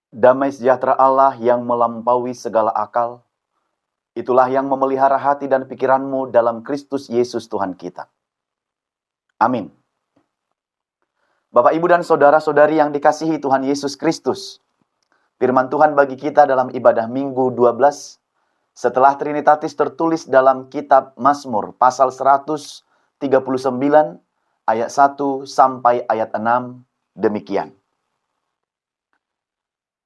Damai sejahtera Allah yang melampaui segala akal, itulah yang memelihara hati dan pikiranmu dalam Kristus Yesus Tuhan kita. Amin. Bapak, Ibu, dan saudara-saudari yang dikasihi Tuhan Yesus Kristus, firman Tuhan bagi kita dalam ibadah Minggu 12, setelah Trinitatis tertulis dalam kitab Mazmur, pasal 139, ayat 1 sampai ayat 6, demikian.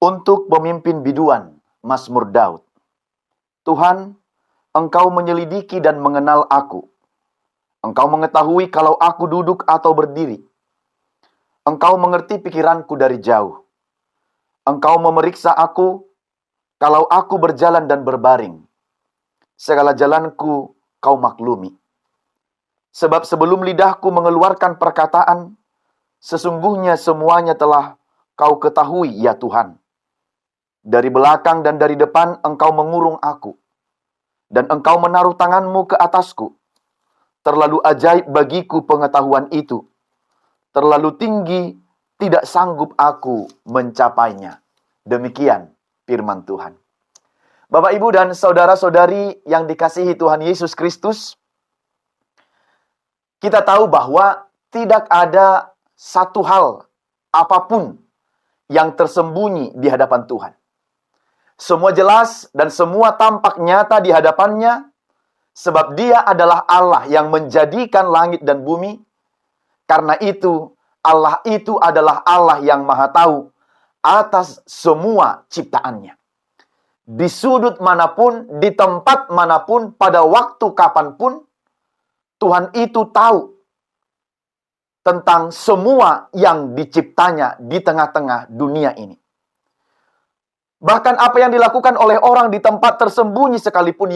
Untuk pemimpin biduan, Mazmur Daud. Tuhan, Engkau menyelidiki dan mengenal aku. Engkau mengetahui kalau aku duduk atau berdiri. Engkau mengerti pikiranku dari jauh. Engkau memeriksa aku kalau aku berjalan dan berbaring. Segala jalanku kau maklumi. Sebab sebelum lidahku mengeluarkan perkataan, sesungguhnya semuanya telah kau ketahui, ya Tuhan. Dari belakang dan dari depan engkau mengurung aku, dan engkau menaruh tanganmu ke atasku. Terlalu ajaib bagiku pengetahuan itu. Terlalu tinggi, tidak sanggup aku mencapainya. Demikian firman Tuhan. Bapak, Ibu, dan saudara-saudari yang dikasihi Tuhan Yesus Kristus, kita tahu bahwa tidak ada satu hal apapun yang tersembunyi di hadapan Tuhan. Semua jelas dan semua tampak nyata di hadapannya, sebab Dia adalah Allah yang menjadikan langit dan bumi. Karena itu, Allah itu adalah Allah yang Maha Tahu atas semua ciptaannya. Di sudut manapun, di tempat manapun, pada waktu kapanpun, Tuhan itu tahu tentang semua yang diciptanya di tengah-tengah dunia ini. Bahkan apa yang dilakukan oleh orang di tempat tersembunyi sekalipun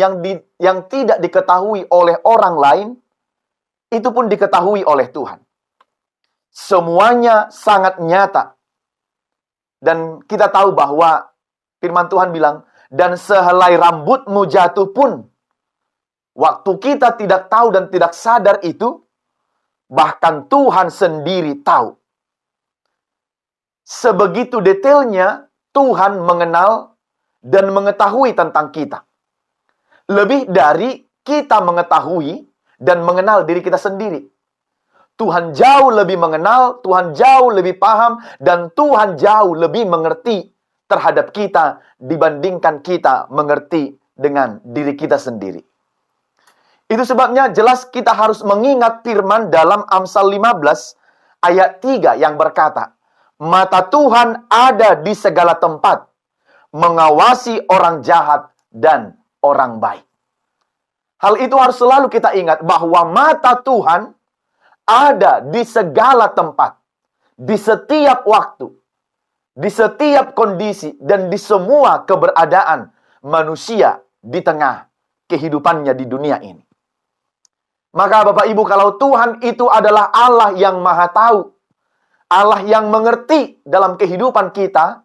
yang tidak diketahui oleh orang lain, itu pun diketahui oleh Tuhan. Semuanya sangat nyata. Dan kita tahu bahwa firman Tuhan bilang, dan sehelai rambutmu jatuh pun, waktu kita tidak tahu dan tidak sadar itu, bahkan Tuhan sendiri tahu. Sebegitu detailnya Tuhan mengenal dan mengetahui tentang kita. Lebih dari kita mengetahui dan mengenal diri kita sendiri. Tuhan jauh lebih mengenal, Tuhan jauh lebih paham, dan Tuhan jauh lebih mengerti terhadap kita dibandingkan kita mengerti dengan diri kita sendiri. Itu sebabnya jelas kita harus mengingat firman dalam Amsal 15 ayat 3 yang berkata, mata Tuhan ada di segala tempat, mengawasi orang jahat dan orang baik. Hal itu harus selalu kita ingat bahwa mata Tuhan ada di segala tempat, di setiap waktu, di setiap kondisi, dan di semua keberadaan manusia di tengah kehidupannya di dunia ini. Maka Bapak Ibu, kalau Tuhan itu adalah Allah yang Maha Tahu, Allah yang mengerti dalam kehidupan kita,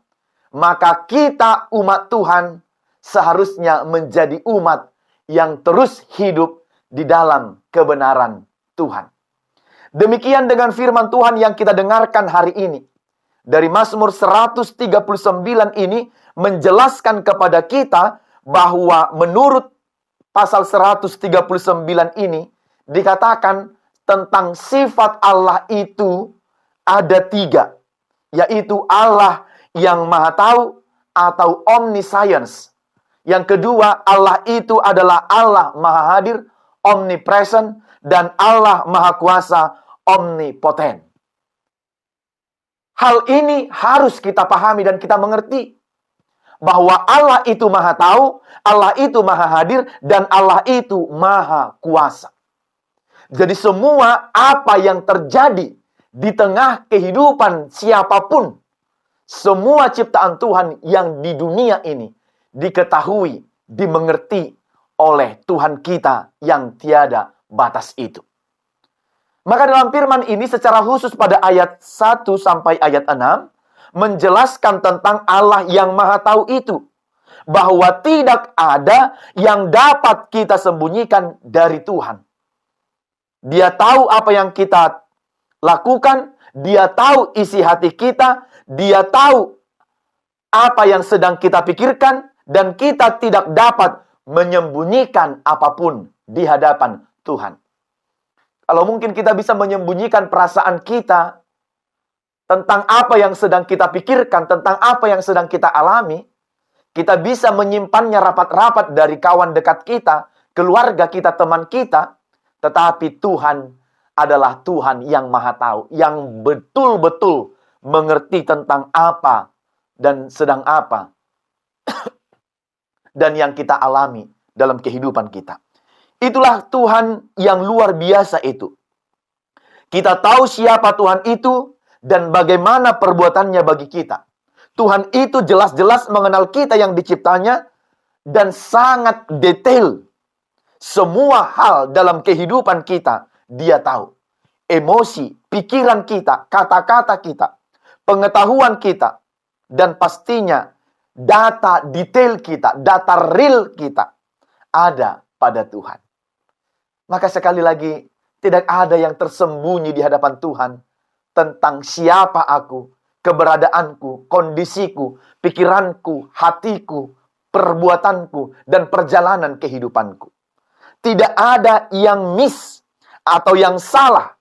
maka kita umat Tuhan seharusnya menjadi umat yang terus hidup di dalam kebenaran Tuhan. Demikian dengan firman Tuhan yang kita dengarkan hari ini. Dari Mazmur 139 ini menjelaskan kepada kita bahwa menurut pasal 139 ini dikatakan tentang sifat Allah itu ada 3. Yaitu Allah yang Maha Tahu atau omniscience. Yang kedua, Allah itu adalah Allah Maha Hadir, omnipresent, dan Allah Maha Kuasa, omnipoten. Hal ini harus kita pahami dan kita mengerti. Bahwa Allah itu Maha Tahu, Allah itu Maha Hadir, dan Allah itu Maha Kuasa. Jadi semua apa yang terjadi di tengah kehidupan siapapun, semua ciptaan Tuhan yang di dunia ini diketahui, dimengerti oleh Tuhan kita yang tiada batas itu. Maka dalam firman ini secara khusus pada ayat 1 sampai ayat 6 menjelaskan tentang Allah yang Maha Tahu itu. Bahwa tidak ada yang dapat kita sembunyikan dari Tuhan. Dia tahu apa yang kita lakukan, Dia tahu isi hati kita, Dia tahu apa yang sedang kita pikirkan, dan kita tidak dapat menyembunyikan apapun di hadapan Tuhan. Kalau mungkin kita bisa menyembunyikan perasaan kita tentang apa yang sedang kita pikirkan, tentang apa yang sedang kita alami, kita bisa menyimpannya rapat-rapat dari kawan dekat kita, keluarga kita, teman kita, tetapi Tuhan adalah Tuhan yang Maha Tahu, yang betul-betul mengerti tentang apa dan sedang apa dan yang kita alami dalam kehidupan kita. Itulah Tuhan yang luar biasa itu. Kita tahu siapa Tuhan itu dan bagaimana perbuatannya bagi kita. Tuhan itu jelas-jelas mengenal kita yang diciptanya dan sangat detail. Semua hal dalam kehidupan kita Dia tahu. Emosi, pikiran kita, kata-kata kita, pengetahuan kita, dan pastinya data detail kita, data real kita ada pada Tuhan. Maka sekali lagi, tidak ada yang tersembunyi di hadapan Tuhan tentang siapa aku, keberadaanku, kondisiku, pikiranku, hatiku, perbuatanku, dan perjalanan kehidupanku. Tidak ada yang miss atau yang salah,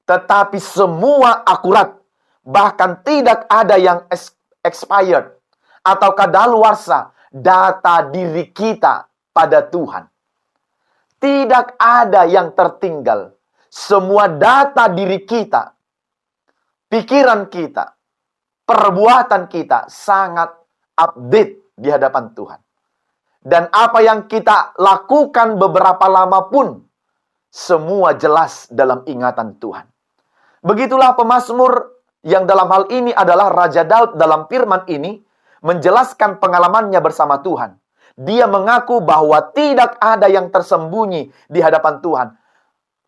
tetapi semua akurat. Bahkan tidak ada yang expired atau kadaluarsa data diri kita pada Tuhan. Tidak ada yang tertinggal. Semua data diri kita, pikiran kita, perbuatan kita sangat update di hadapan Tuhan. Dan apa yang kita lakukan beberapa lama pun, semua jelas dalam ingatan Tuhan. Begitulah pemazmur yang dalam hal ini adalah Raja Daud dalam firman ini menjelaskan pengalamannya bersama Tuhan. Dia mengaku bahwa tidak ada yang tersembunyi di hadapan Tuhan.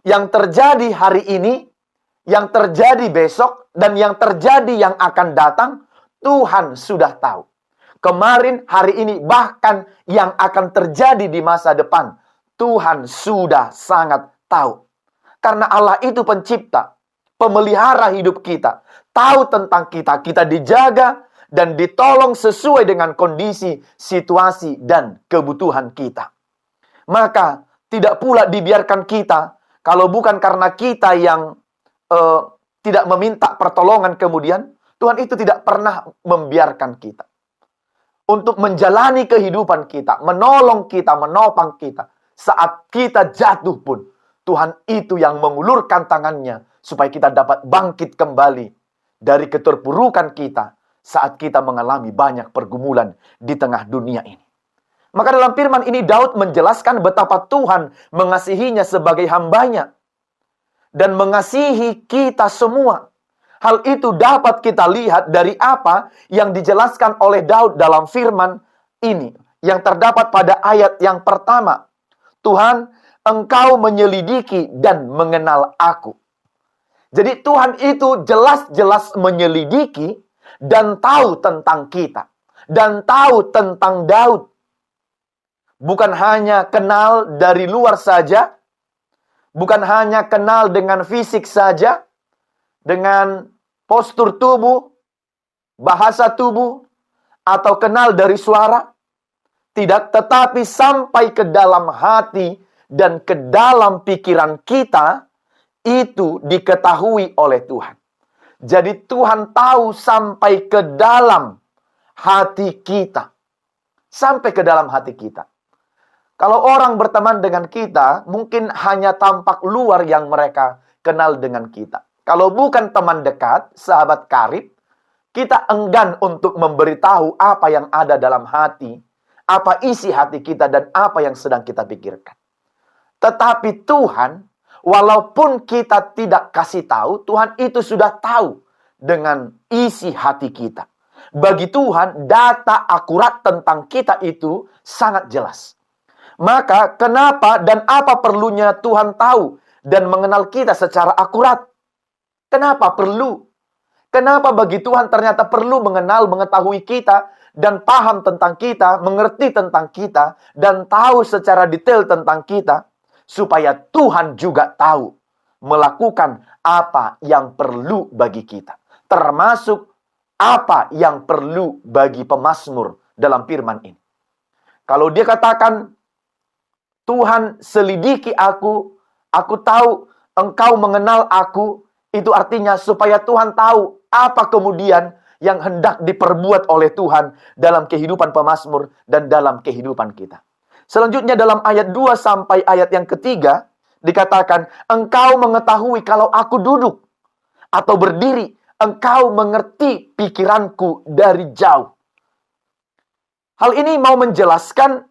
Yang terjadi hari ini, yang terjadi besok, dan yang terjadi yang akan datang, Tuhan sudah tahu. Kemarin, hari ini, bahkan yang akan terjadi di masa depan, Tuhan sudah sangat tahu. Karena Allah itu pencipta, pemelihara hidup kita, tahu tentang kita, kita dijaga dan ditolong sesuai dengan kondisi, situasi, dan kebutuhan kita. Maka tidak pula dibiarkan kita, kalau bukan karena kita yang tidak meminta pertolongan kemudian, Tuhan itu tidak pernah membiarkan kita. Untuk menjalani kehidupan kita, menolong kita, menopang kita. Saat kita jatuh pun, Tuhan itu yang mengulurkan tangannya, supaya kita dapat bangkit kembali dari keterpurukan kita, saat kita mengalami banyak pergumulan di tengah dunia ini. Maka dalam firman ini Daud menjelaskan betapa Tuhan mengasihinya sebagai hambanya dan mengasihi kita semua. Hal itu dapat kita lihat dari apa yang dijelaskan oleh Daud dalam firman ini yang terdapat pada ayat yang pertama. Tuhan, Engkau menyelidiki dan mengenal aku. Jadi Tuhan itu jelas-jelas menyelidiki dan tahu tentang kita. Dan tahu tentang Daud. Bukan hanya kenal dari luar saja. Bukan hanya kenal dengan fisik saja. Dengan postur tubuh. Bahasa tubuh. Atau kenal dari suara. Tidak, tetapi sampai ke dalam hati dan ke dalam pikiran kita. Itu diketahui oleh Tuhan. Jadi Tuhan tahu sampai ke dalam hati kita. Sampai ke dalam hati kita. Kalau orang berteman dengan kita, mungkin hanya tampak luar yang mereka kenal dengan kita. Kalau bukan teman dekat, sahabat karib, kita enggan untuk memberitahu apa yang ada dalam hati, apa isi hati kita, dan apa yang sedang kita pikirkan. Tetapi Tuhan, walaupun kita tidak kasih tahu, Tuhan itu sudah tahu dengan isi hati kita. Bagi Tuhan, data akurat tentang kita itu sangat jelas. Maka kenapa dan apa perlunya Tuhan tahu dan mengenal kita secara akurat? Kenapa perlu? Kenapa bagi Tuhan ternyata perlu mengenal, mengetahui kita, dan paham tentang kita, mengerti tentang kita, dan tahu secara detail tentang kita? Supaya Tuhan juga tahu melakukan apa yang perlu bagi kita. Termasuk Apa yang perlu bagi pemazmur dalam firman ini? Kalau dia katakan, Tuhan selidiki aku tahu engkau mengenal aku, itu artinya supaya Tuhan tahu apa kemudian yang hendak diperbuat oleh Tuhan dalam kehidupan pemazmur dan dalam kehidupan kita. Selanjutnya dalam ayat 2 sampai ayat yang ketiga, dikatakan, engkau mengetahui kalau aku duduk atau berdiri, engkau mengerti pikiranku dari jauh. Hal ini mau menjelaskan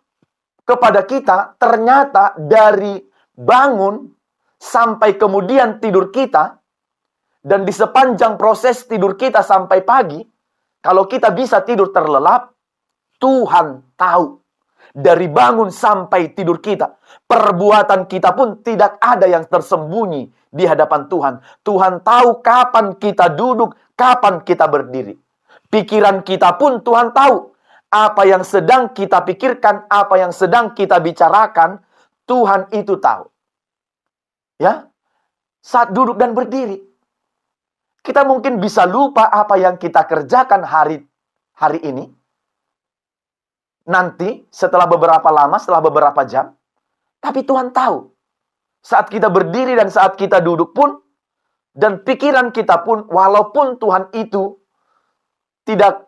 kepada kita, ternyata dari bangun sampai kemudian tidur kita, dan di sepanjang proses tidur kita sampai pagi, kalau kita bisa tidur terlelap, Tuhan tahu. Dari bangun sampai tidur kita, perbuatan kita pun tidak ada yang tersembunyi di hadapan Tuhan. Tuhan tahu kapan kita duduk, kapan kita berdiri. Pikiran kita pun Tuhan tahu. Apa yang sedang kita pikirkan, apa yang sedang kita bicarakan, Tuhan itu tahu. Ya, saat duduk dan berdiri, kita mungkin bisa lupa apa yang kita kerjakan hari ini. Nanti, setelah beberapa lama, setelah beberapa jam, tapi Tuhan tahu. Saat kita berdiri dan saat kita duduk pun, dan pikiran kita pun, walaupun Tuhan itu tidak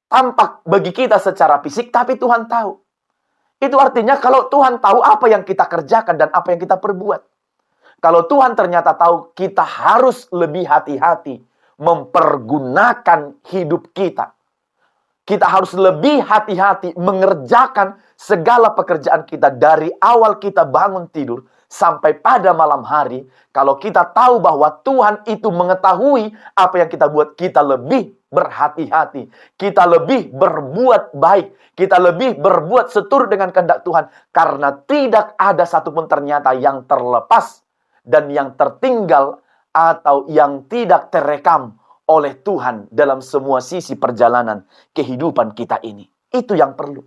tampak bagi kita secara fisik, tapi Tuhan tahu. Itu artinya kalau Tuhan tahu apa yang kita kerjakan dan apa yang kita perbuat. Kalau Tuhan ternyata tahu, kita harus lebih hati-hati mempergunakan hidup kita. Kita harus lebih hati-hati mengerjakan segala pekerjaan kita dari awal kita bangun tidur sampai pada malam hari. Kalau kita tahu bahwa Tuhan itu mengetahui apa yang kita buat, kita lebih berhati-hati. Kita lebih berbuat baik. Kita lebih berbuat seturut dengan kehendak Tuhan. Karena tidak ada satupun ternyata yang terlepas dan yang tertinggal atau yang tidak terekam oleh Tuhan dalam semua sisi perjalanan kehidupan kita ini. Itu yang perlu.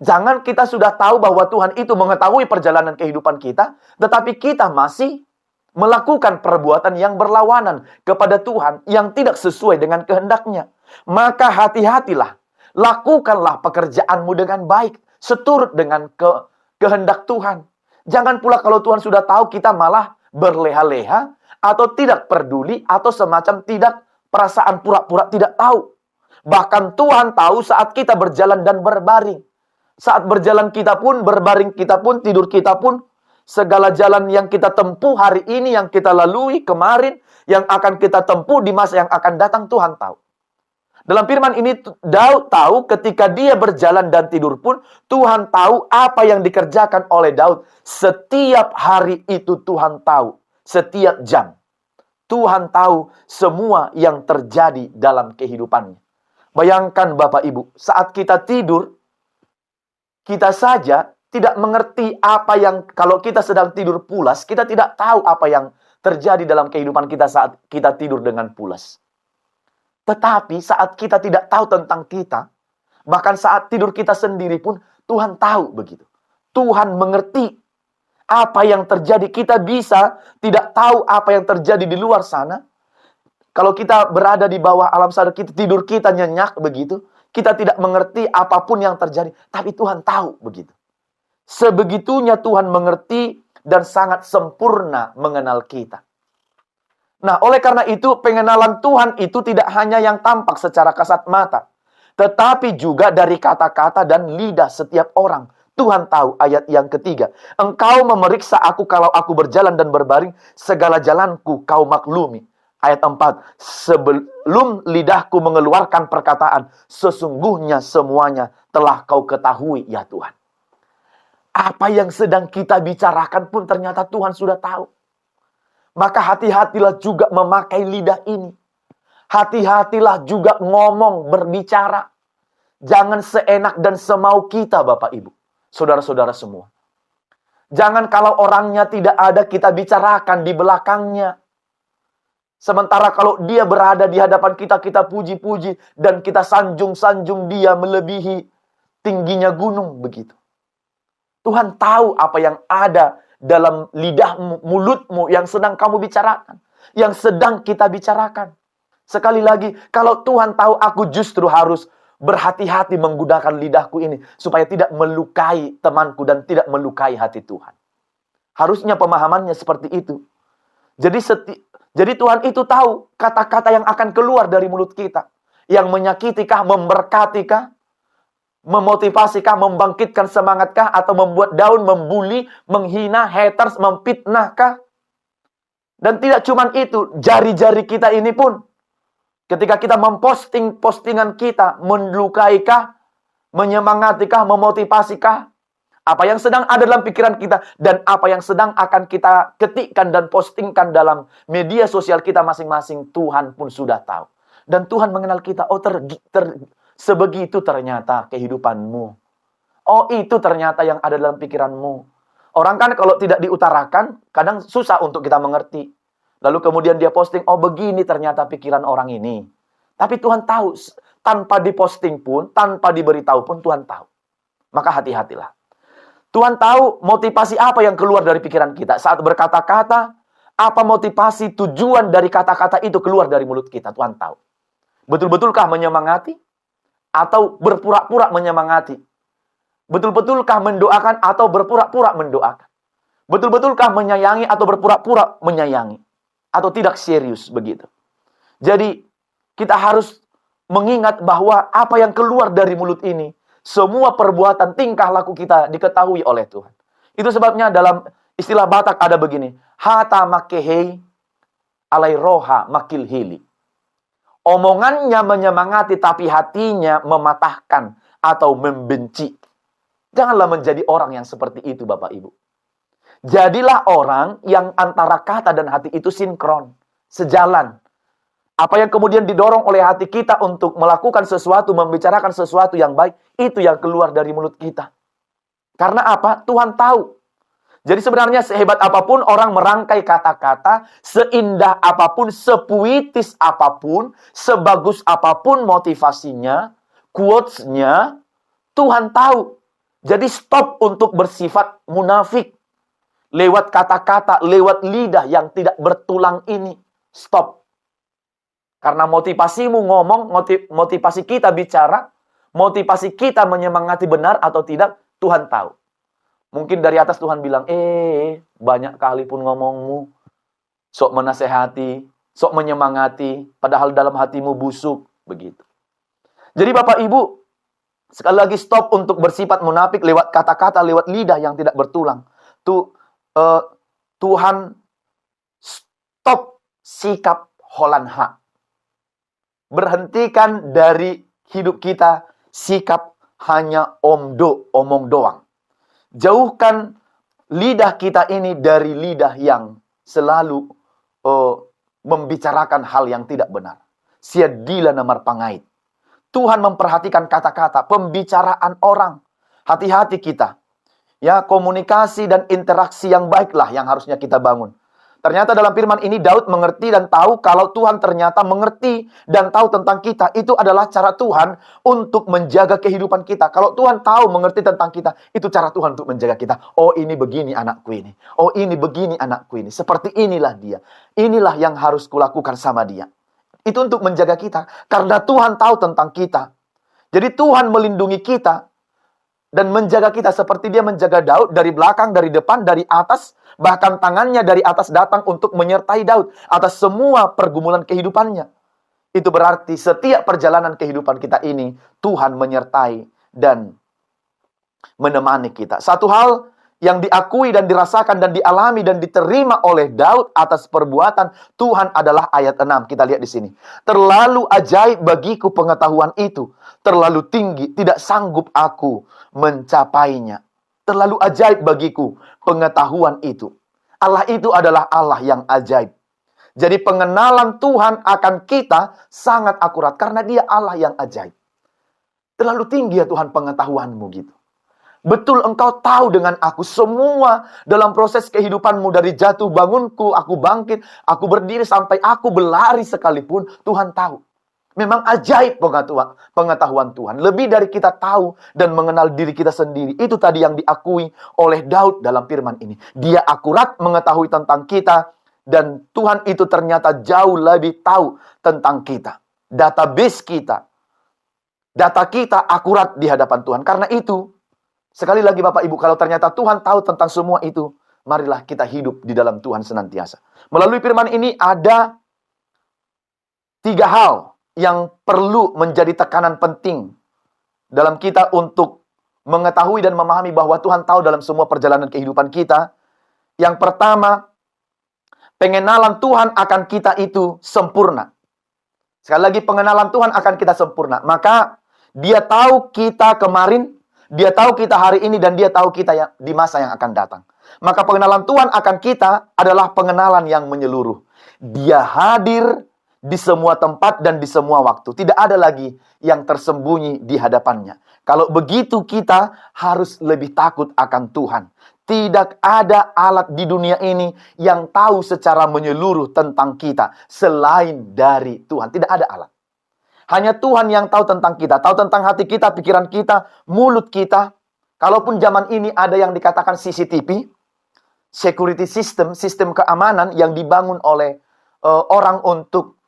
Jangan kita sudah tahu bahwa Tuhan itu mengetahui perjalanan kehidupan kita, tetapi kita masih melakukan perbuatan yang berlawanan kepada Tuhan, yang tidak sesuai dengan kehendaknya. Maka hati-hatilah, lakukanlah pekerjaanmu dengan baik, seturut dengan kehendak Tuhan. Jangan pula kalau Tuhan sudah tahu kita malah berleha-leha, atau tidak peduli, atau semacam tidak perasaan pura-pura tidak tahu. Bahkan Tuhan tahu saat kita berjalan dan berbaring. Saat berjalan kita pun, berbaring kita pun, tidur kita pun, segala jalan yang kita tempuh hari ini, yang kita lalui kemarin, yang akan kita tempuh di masa yang akan datang, Tuhan tahu. Dalam firman ini, Daud tahu ketika dia berjalan dan tidur pun, Tuhan tahu apa yang dikerjakan oleh Daud. Setiap hari itu Tuhan tahu. Setiap jam. Tuhan tahu semua yang terjadi dalam kehidupannya. Bayangkan Bapak Ibu, saat kita tidur, kita saja tidak mengerti apa yang, kalau kita sedang tidur pulas, kita tidak tahu apa yang terjadi dalam kehidupan kita saat kita tidur dengan pulas. Tetapi saat kita tidak tahu tentang kita, bahkan saat tidur kita sendiri pun, Tuhan tahu begitu. Tuhan mengerti apa yang terjadi. Kita bisa tidak tahu apa yang terjadi di luar sana. Kalau kita berada di bawah alam sadar kita, tidur kita nyenyak begitu, kita tidak mengerti apapun yang terjadi. Tapi Tuhan tahu begitu. Sebegitunya Tuhan mengerti dan sangat sempurna mengenal kita. Nah, oleh karena itu, pengenalan Tuhan itu tidak hanya yang tampak secara kasat mata, tetapi juga dari kata-kata dan lidah setiap orang. Tuhan tahu. Ayat yang ketiga, engkau memeriksa aku kalau aku berjalan dan berbaring, segala jalanku kau maklumi. Ayat 4, sebelum lidahku mengeluarkan perkataan, sesungguhnya semuanya telah kau ketahui ya Tuhan. Apa yang sedang kita bicarakan pun ternyata Tuhan sudah tahu. Maka hati-hatilah juga memakai lidah ini. Hati-hatilah juga ngomong, berbicara. Jangan seenak dan semau kita Bapak Ibu, saudara-saudara semua. Jangan kalau orangnya tidak ada kita bicarakan di belakangnya. Sementara kalau dia berada di hadapan kita, kita puji-puji dan kita sanjung-sanjung dia melebihi tingginya gunung begitu. Tuhan tahu apa yang ada dalam lidahmu, mulutmu yang sedang kamu bicarakan, yang sedang kita bicarakan. Sekali lagi, kalau Tuhan tahu aku justru harus berhati-hati menggunakan lidahku ini supaya tidak melukai temanku dan tidak melukai hati Tuhan. Harusnya pemahamannya seperti itu. Jadi Tuhan itu tahu kata-kata yang akan keluar dari mulut kita. Yang menyakitikah, memberkatikah, memotivasikah, membangkitkan semangatkah, atau membuat down, membuli, menghina, haters, memfitnahkah? Dan tidak cuma itu, jari-jari kita ini pun, ketika kita memposting postingan kita, melukaikah, menyemangatikah, memotivasikah, apa yang sedang ada dalam pikiran kita, dan apa yang sedang akan kita ketikkan dan postingkan dalam media sosial kita masing-masing, Tuhan pun sudah tahu. Dan Tuhan mengenal kita. Oh, sebegitu ternyata kehidupanmu. Oh, itu ternyata yang ada dalam pikiranmu. Orang kan kalau tidak diutarakan, kadang susah untuk kita mengerti. Lalu kemudian dia posting, oh begini ternyata pikiran orang ini. Tapi Tuhan tahu, tanpa diposting pun, tanpa diberitahu pun Tuhan tahu. Maka hati-hatilah. Tuhan tahu motivasi apa yang keluar dari pikiran kita. Saat berkata-kata, apa motivasi tujuan dari kata-kata itu keluar dari mulut kita. Tuhan tahu. Betul-betulkah menyemangati? Atau berpura-pura menyemangati? Betul-betulkah mendoakan atau berpura-pura mendoakan? Betul-betulkah menyayangi atau berpura-pura menyayangi? Atau tidak serius begitu? Jadi, kita harus mengingat bahwa apa yang keluar dari mulut ini, semua perbuatan tingkah laku kita diketahui oleh Tuhan. Itu sebabnya dalam istilah Batak ada begini, hata makehei alai roha makil hili. Omongannya menyemangati tapi hatinya mematahkan atau membenci. Janganlah menjadi orang yang seperti itu, Bapak Ibu. Jadilah orang yang antara kata dan hati itu sinkron, sejalan. Apa yang kemudian didorong oleh hati kita untuk melakukan sesuatu, membicarakan sesuatu yang baik, itu yang keluar dari mulut kita. Karena apa? Tuhan tahu. Jadi sebenarnya sehebat apapun orang merangkai kata-kata, seindah apapun, sepuitis apapun, sebagus apapun motivasinya, quotes-nya, Tuhan tahu. Jadi stop untuk bersifat munafik. Lewat kata-kata, lewat lidah yang tidak bertulang ini. Stop. Karena motivasimu ngomong, motivasi kita bicara, motivasi kita menyemangati benar atau tidak, Tuhan tahu. Mungkin dari atas Tuhan bilang, banyak kali pun ngomongmu, sok menasehati, sok menyemangati, padahal dalam hatimu busuk, begitu. Jadi Bapak Ibu, sekali lagi stop untuk bersifat munafik lewat kata-kata, lewat lidah yang tidak bertulang. Tuhan stop sikap holanha. Berhentikan dari hidup kita sikap hanya omong doang. Jauhkan lidah kita ini dari lidah yang selalu membicarakan hal yang tidak benar. Siadila namar pangait. Tuhan memperhatikan kata-kata, pembicaraan orang. Hati-hati kita. Ya, komunikasi dan interaksi yang baiklah yang harusnya kita bangun. Ternyata dalam firman ini Daud mengerti dan tahu kalau Tuhan ternyata mengerti dan tahu tentang kita. Itu adalah cara Tuhan untuk menjaga kehidupan kita. Kalau Tuhan tahu mengerti tentang kita, itu cara Tuhan untuk menjaga kita. Oh, ini begini anakku ini. Oh, ini begini anakku ini. Seperti inilah dia. Inilah yang harus kulakukan sama dia. Itu untuk menjaga kita. Karena Tuhan tahu tentang kita. Jadi Tuhan melindungi kita dan menjaga kita seperti dia menjaga Daud dari belakang, dari depan, dari atas. Bahkan tangannya dari atas datang untuk menyertai Daud atas semua pergumulan kehidupannya. Itu berarti setiap perjalanan kehidupan kita ini Tuhan menyertai dan menemani kita. Satu hal yang diakui dan dirasakan dan dialami dan diterima oleh Daud atas perbuatan Tuhan adalah ayat 6. Kita lihat di sini. Terlalu ajaib bagiku pengetahuan itu. Terlalu tinggi, tidak sanggup aku mencapainya. Terlalu ajaib bagiku pengetahuan itu. Allah itu adalah Allah yang ajaib. Jadi pengenalan Tuhan akan kita sangat akurat. Karena dia Allah yang ajaib. Terlalu tinggi ya Tuhan pengetahuanmu gitu. Betul engkau tahu dengan aku semua dalam proses kehidupanmu. Dari jatuh bangunku, aku bangkit, aku berdiri sampai aku berlari sekalipun. Tuhan tahu. Memang ajaib pengetahuan Tuhan. Lebih dari kita tahu dan mengenal diri kita sendiri. Itu tadi yang diakui oleh Daud dalam firman ini. Dia akurat mengetahui tentang kita. Dan Tuhan itu ternyata jauh lebih tahu tentang kita. Database kita, data kita akurat di hadapan Tuhan. Karena itu, sekali lagi Bapak Ibu, kalau ternyata Tuhan tahu tentang semua itu, marilah kita hidup di dalam Tuhan senantiasa. Melalui firman ini ada 3 hal yang perlu menjadi tekanan penting dalam kita untuk mengetahui dan memahami bahwa Tuhan tahu dalam semua perjalanan kehidupan kita. Yang pertama, pengenalan Tuhan akan kita itu sempurna. Sekali lagi, pengenalan Tuhan akan kita sempurna. Maka Dia tahu kita kemarin, Dia tahu kita hari ini, dan Dia tahu kita yang di masa yang akan datang. Maka pengenalan Tuhan akan kita adalah pengenalan yang menyeluruh. Dia hadir di semua tempat dan di semua waktu. Tidak ada lagi yang tersembunyi di hadapannya. Kalau begitu, kita harus lebih takut akan Tuhan. Tidak ada alat di dunia ini yang tahu secara menyeluruh tentang kita selain dari Tuhan. Tidak ada alat. Hanya Tuhan yang tahu tentang kita, tahu tentang hati kita, pikiran kita, mulut kita. Kalaupun zaman ini ada yang dikatakan CCTV, security system, sistem keamanan yang dibangun oleh orang untuk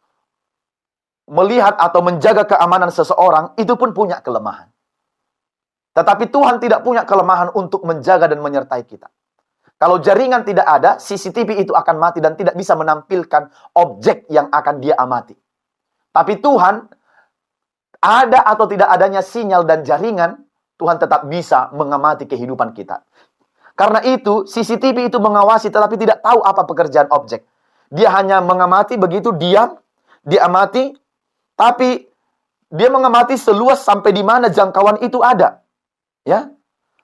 melihat atau menjaga keamanan seseorang, itu pun punya kelemahan. Tetapi Tuhan tidak punya kelemahan untuk menjaga dan menyertai kita. Kalau jaringan tidak ada, CCTV itu akan mati dan tidak bisa menampilkan objek yang akan dia amati. Tapi Tuhan, ada atau tidak adanya sinyal dan jaringan, Tuhan tetap bisa mengamati kehidupan kita. Karena itu, CCTV itu mengawasi tetapi tidak tahu apa pekerjaan objek. Dia hanya mengamati begitu, diam, dia amati, tapi dia mengamati seluas sampai di mana jangkauan itu ada. Ya,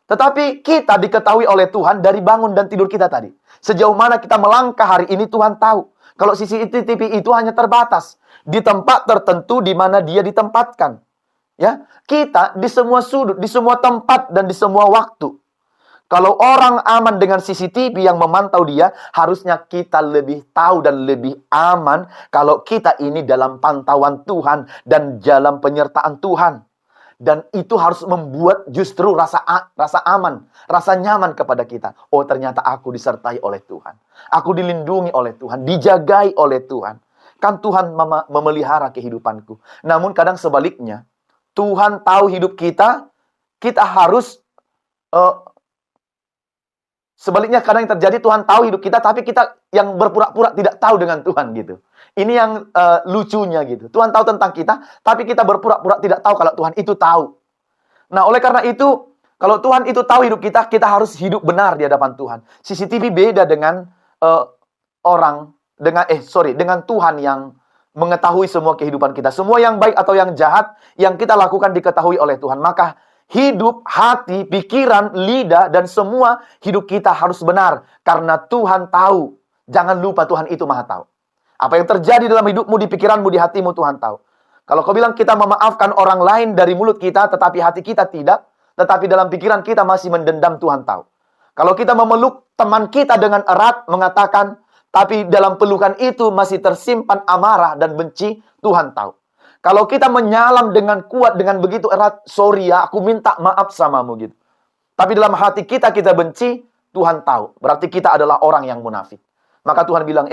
tetapi kita diketahui oleh Tuhan dari bangun dan tidur kita tadi. Sejauh mana kita melangkah hari ini Tuhan tahu. Kalau CCTV itu hanya terbatas di tempat tertentu di mana dia ditempatkan. Ya, kita di semua sudut, di semua tempat dan di semua waktu. Kalau orang aman dengan CCTV yang memantau dia, harusnya kita lebih tahu dan lebih aman kalau kita ini dalam pantauan Tuhan dan dalam penyertaan Tuhan. Dan itu harus membuat justru rasa aman, rasa nyaman kepada kita. Oh, ternyata aku disertai oleh Tuhan. Aku dilindungi oleh Tuhan, dijagai oleh Tuhan. Kan Tuhan memelihara kehidupanku. Namun kadang sebaliknya, Tuhan tahu hidup kita, kita harus sebaliknya kadang yang terjadi Tuhan tahu hidup kita, tapi kita yang berpura-pura tidak tahu dengan Tuhan gitu. Ini yang lucunya gitu. Tuhan tahu tentang kita, tapi kita berpura-pura tidak tahu kalau Tuhan itu tahu. Nah, oleh karena itu, kalau Tuhan itu tahu hidup kita, kita harus hidup benar di hadapan Tuhan. CCTV beda dengan dengan Tuhan yang mengetahui semua kehidupan kita. Semua yang baik atau yang jahat yang kita lakukan diketahui oleh Tuhan. Maka hidup, hati, pikiran, lidah, dan semua hidup kita harus benar. Karena Tuhan tahu. Jangan lupa Tuhan itu maha tahu. Apa yang terjadi dalam hidupmu, di pikiranmu, di hatimu, Tuhan tahu. Kalau kau bilang kita memaafkan orang lain dari mulut kita, tetapi hati kita tidak, tetapi dalam pikiran kita masih mendendam, Tuhan tahu. Kalau kita memeluk teman kita dengan erat, mengatakan, tapi dalam pelukan itu masih tersimpan amarah dan benci, Tuhan tahu. Kalau kita menyalam dengan kuat, dengan begitu erat, sorry ya, aku minta maaf samamu gitu. Tapi dalam hati kita benci, Tuhan tahu. Berarti kita adalah orang yang munafik. Maka Tuhan bilang,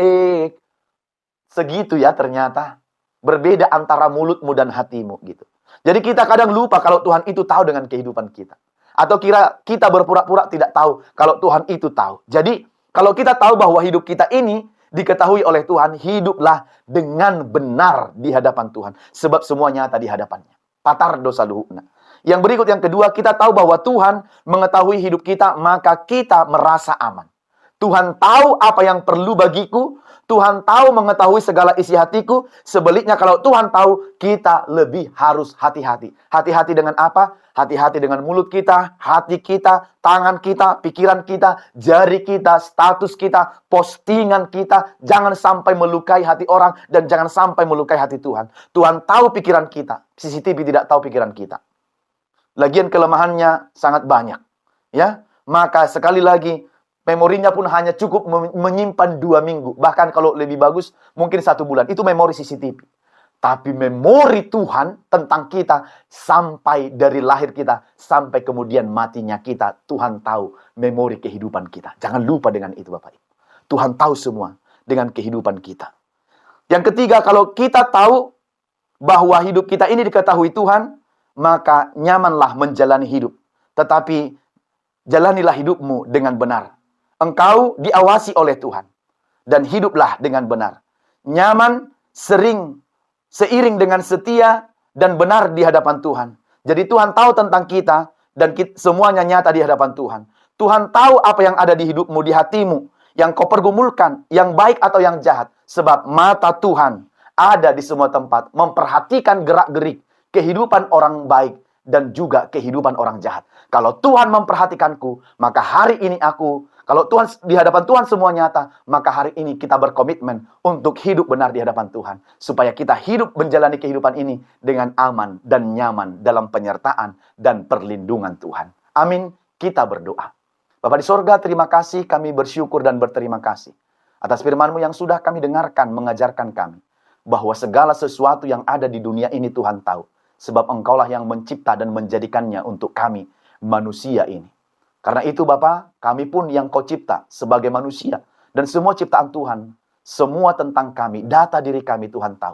segitu ya ternyata. Berbeda antara mulutmu dan hatimu gitu. Jadi kita kadang lupa kalau Tuhan itu tahu dengan kehidupan kita. Atau kira kita berpura-pura tidak tahu kalau Tuhan itu tahu. Jadi kalau kita tahu bahwa hidup kita ini diketahui oleh Tuhan, hiduplah dengan benar di hadapan Tuhan. Sebab semua nyata di hadapannya. Patar dosa luhukna. Yang berikut yang kedua, kita tahu bahwa Tuhan mengetahui hidup kita, maka kita merasa aman. Tuhan tahu apa yang perlu bagiku. Tuhan tahu mengetahui segala isi hatiku. Sebaliknya kalau Tuhan tahu, kita lebih harus hati-hati. Hati-hati dengan apa? Hati-hati dengan mulut kita, hati kita, tangan kita, pikiran kita, jari kita, status kita, postingan kita. Jangan sampai melukai hati orang dan jangan sampai melukai hati Tuhan. Tuhan tahu pikiran kita. CCTV tidak tahu pikiran kita. Lagian kelemahannya sangat banyak. Ya, maka sekali lagi, memorinya pun hanya cukup menyimpan 2 minggu. Bahkan kalau lebih bagus, mungkin 1 bulan. Itu memori CCTV. Tapi memori Tuhan tentang kita, sampai dari lahir kita, sampai kemudian matinya kita, Tuhan tahu memori kehidupan kita. Jangan lupa dengan itu Bapak Ibu. Tuhan tahu semua. dengan kehidupan kita. Yang ketiga, kalau kita tahu bahwa hidup kita ini diketahui Tuhan, maka nyamanlah menjalani hidup. Tetapi jalanilah hidupmu dengan benar. Engkau diawasi oleh Tuhan. Dan hiduplah dengan benar. Nyaman, seiring dengan setia dan benar di hadapan Tuhan. Jadi Tuhan tahu tentang kita dan semuanya nyata di hadapan Tuhan. Tuhan tahu apa yang ada di hidupmu, di hatimu, yang kau pergumulkan, yang baik atau yang jahat. Sebab mata Tuhan ada di semua tempat, memperhatikan gerak-gerik kehidupan orang baik dan juga kehidupan orang jahat. Kalau Tuhan memperhatikanku, maka hari ini kalau Tuhan di hadapan Tuhan semua nyata, maka hari ini kita berkomitmen untuk hidup benar di hadapan Tuhan. Supaya kita hidup menjalani kehidupan ini dengan aman dan nyaman dalam penyertaan dan perlindungan Tuhan. Amin. Kita berdoa. Bapa di sorga, terima kasih, kami bersyukur dan berterima kasih atas firman-Mu yang sudah kami dengarkan, mengajarkan kami bahwa segala sesuatu yang ada di dunia ini Tuhan tahu. Sebab Engkaulah yang mencipta dan menjadikannya untuk kami, manusia ini. Karena itu Bapa, kami pun yang Kau cipta sebagai manusia. Dan semua ciptaan Tuhan, semua tentang kami, data diri kami Tuhan tahu.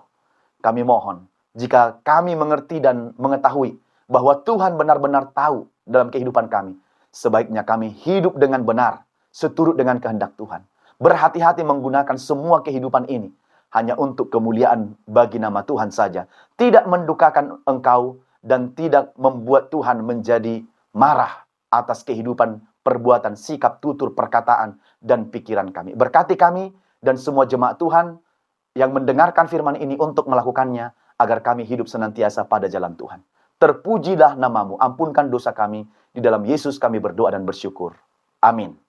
Kami mohon, jika kami mengerti dan mengetahui bahwa Tuhan benar-benar tahu dalam kehidupan kami, sebaiknya kami hidup dengan benar, seturut dengan kehendak Tuhan. Berhati-hati menggunakan semua kehidupan ini hanya untuk kemuliaan bagi nama Tuhan saja. Tidak mendukakan Engkau dan tidak membuat Tuhan menjadi marah atas kehidupan, perbuatan, sikap, tutur, perkataan, dan pikiran kami. Berkati kami dan semua jemaat Tuhan yang mendengarkan firman ini untuk melakukannya, agar kami hidup senantiasa pada jalan Tuhan. Terpujilah nama-Mu, ampunkan dosa kami. Di dalam Yesus kami berdoa dan bersyukur. Amin.